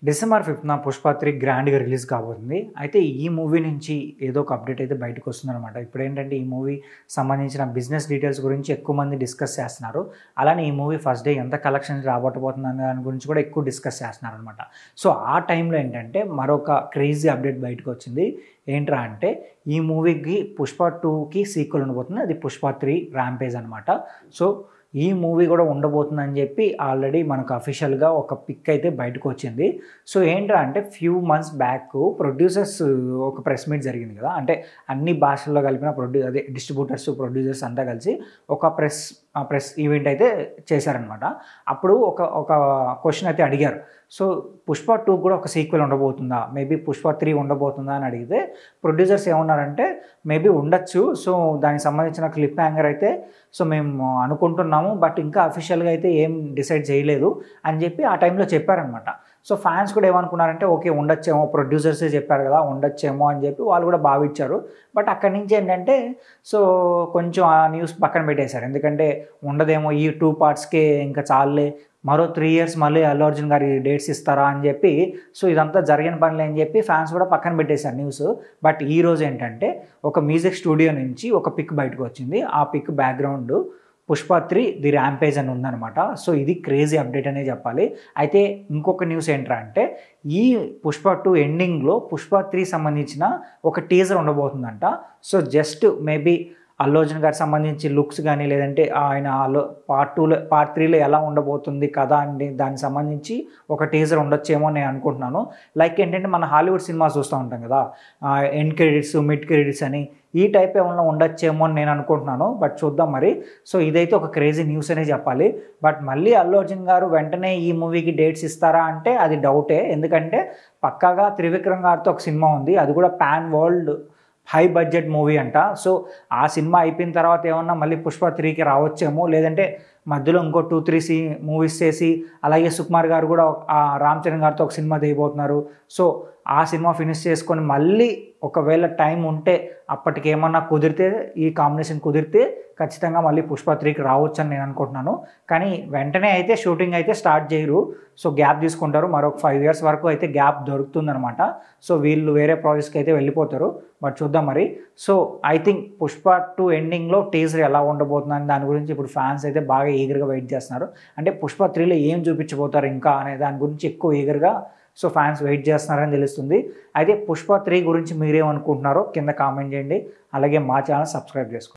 December 5న 'Pushpa 3' గ్రాండ్‌గా release కాబోతుంది. అయితే ఈ మూవీ నుంచి ఏదో ఒక అప్డేట్ అయితే బయటకొస్తుందనమాట. ఇప్పుడేంటంటే ఈ మూవీ సంబంధించిన బిజినెస్ డీటెయిల్స్ గురించి ఎక్కువ మంది డిస్కస్ చేస్తున్నారు. అలానే ఈ మూవీ ఫస్ట్ డే ఎంత కలెక్షన్స్ రాబట్టబోతుందనే దాని గురించి కూడా ఎక్కువ డిస్కస్ చేస్తున్నారనమాట. సో ఆ టైంలో ఏంటంటే మరొక క్రేజీ అప్డేట్ బయటకొచ్చింది. ఏంట్రా అంటే ఈ మూవీకి 'పుష్ప 2'కి సీక్వెల్ ఉండబోతుంది. అది 'పుష్ప 3 ర్యాంపేజ్' అనమాట. సో ఈ మూవీ కూడా ఉండబోతుందని చెప్పి ఆల్రెడీ మనకు అఫీషియల్‌గా ఒక పిక్ అయితే బయటకొచ్చింది. సో ఏంట్రా అంటే ఫ్యూ మంత్స్ బ్యాక్ ప్రొడ్యూసర్స్ ఒక ప్రెస్ మీట్ జరిగింది కదా! అంటే అన్ని భాషల్లో కలిపిన అదే డిస్ట్రిబ్యూటర్స్, ప్రొడ్యూసర్స్ అంతా కలిసి ఒక ప్రెస్ ఈవెంట్ అయితే చేశారనమాట. అప్పుడు ఒక క్వెషన్ అయితే అడిగారు. సో 'పుష్ప 2' కూడా ఒక సీక్వెల్ ఉండబోతుందా? మేబీ 'పుష్ప 3' ఉండబోతుందా అని అడిగితే ప్రొడ్యూసర్స్ ఏమన్నారంటే మేబీ ఉండొచ్చు. సో దానికి సంబంధించిన క్లిప్ హ్యాంగర్ అయితే సో మేము అనుకుంటున్నాము. బట్ ఇంకా అఫీషియల్‌గా అయితే ఏం డిసైడ్ చేయలేదు అని చెప్పి ఆ టైంలో చెప్పారనమాట. సో ఫ్యాన్స్ కూడా ఏమనుకున్నారంటే ఓకే ఉండొచ్చేమో, ప్రొడ్యూసర్సే చెప్పారు కదా ఉండొచ్చేమో అని చెప్పి వాళ్ళు కూడా భావించారు. బట్ అక్కడి నుంచి ఏంటంటే సో కొంచెం ఆ న్యూస్ పక్కన పెట్టేశారు. ఎందుకంటే ఉండదేమో ఈ 2 పార్ట్స్‌కే ఇంకా చాలులే, మరో 3 ఇయర్స్ మళ్ళీ అల్లు అర్జున్ గారి డేట్స్ ఇస్తారా అని చెప్పి సో ఇదంతా జరిగిన పనులే అని చెప్పి ఫ్యాన్స్ కూడా పక్కన పెట్టేశారు న్యూస్. బట్ ఈరోజు ఏంటంటే ఒక మ్యూజిక్ స్టూడియో నుంచి ఒక పిక్ బయటకు వచ్చింది. ఆ pic background 'Pushpa 3 the rampage' అని ఉందనమాట. సో ఇది క్రేజీ అప్డేట్ అనే చెప్పాలి. అయితే ఇంకొక న్యూస్ ఏంట్రా అంటే ఈ 'పుష్ప 2' ఎండింగ్‌లో 'పుష్ప 3' సంబంధించిన ఒక టీజర్ ఉండబోతుందంట. So just maybe Allu Arjun గారికి సంబంధించి లుక్స్ కానీ లేదంటే ఆయన పార్ట్ 3లో ఎలా ఉండబోతుంది కథ అండి దానికి సంబంధించి ఒక టీజర్ ఉండొచ్చేమో నేను అనుకుంటున్నాను. లైక్ ఏంటంటే మన హాలీవుడ్ సినిమాస్ చూస్తూ ఉంటాం కదా! ఎండ్ క్రెడిట్స్, మిడ్ క్రెడిట్స్ అని ఈ టైప్ ఏమన్నా ఉండొచ్చేమో అని నేను అనుకుంటున్నాను. బట్ చూద్దాం మరి. సో ఇదైతే ఒక క్రేజీ న్యూస్ అనే చెప్పాలి. బట్ మళ్ళీ అల్లు అర్జున్ గారు వెంటనే ఈ మూవీకి డేట్స్ ఇస్తారా అంటే అది డౌటే. ఎందుకంటే పక్కాగా త్రివిక్రమ్ గారితో ఒక సినిమా ఉంది. అది కూడా pan world high budget movie అంట. సో ఆ సినిమా అయిపోయిన తర్వాత ఏమన్నా మళ్ళీ 'పుష్ప 3'కి రావచ్చేమో, లేదంటే మధ్యలో ఇంకో 2, 3 మూవీస్ చేసి అలాగే సుకుమార్ గారు కూడా రామ్ చరణ్ గారితో ఒక సినిమా తీయబోతున్నారు. సో ఆ సినిమా ఫినిష్ చేసుకొని మళ్ళీ ఒకవేళ టైం ఉంటే అప్పటికేమన్నా కుదిరితే ఈ కాంబినేషన్ కుదిరితే ఖచ్చితంగా మళ్ళీ 'పుష్ప 3'కి రావచ్చని నేను అనుకుంటున్నాను. కానీ వెంటనే అయితే షూటింగ్ అయితే స్టార్ట్ చేయరు. సో గ్యాప్ తీసుకుంటారు. మరొక 5 ఇయర్స్ వరకు అయితే గ్యాప్ దొరుకుతుందనమాట. సో వీళ్ళు వేరే ప్రాజెక్ట్స్కి అయితే వెళ్ళిపోతారు. బట్ చూద్దాం మరి. సో ఐ థింక్ 'పుష్ప 2' ఎండింగ్‌లో టీజర్ ఎలా ఉండబోతుందని దాని గురించి ఇప్పుడు ఫ్యాన్స్ అయితే బాగా ఈగర్‌గా వెయిట్ చేస్తున్నారు. అంటే 'పుష్ప 3'లో ఏం చూపించబోతారు ఇంకా అనే దాని గురించి ఎక్కువ ఈగర్‌గా సో ఫ్యాన్స్ వెయిట్ చేస్తున్నారని తెలుస్తుంది. అయితే 'పుష్ప 3' గురించి మీరేమనుకుంటున్నారో కింద కామెంట్ చేయండి. అలాగే మా ఛానల్ సబ్స్క్రైబ్ చేసుకోండి.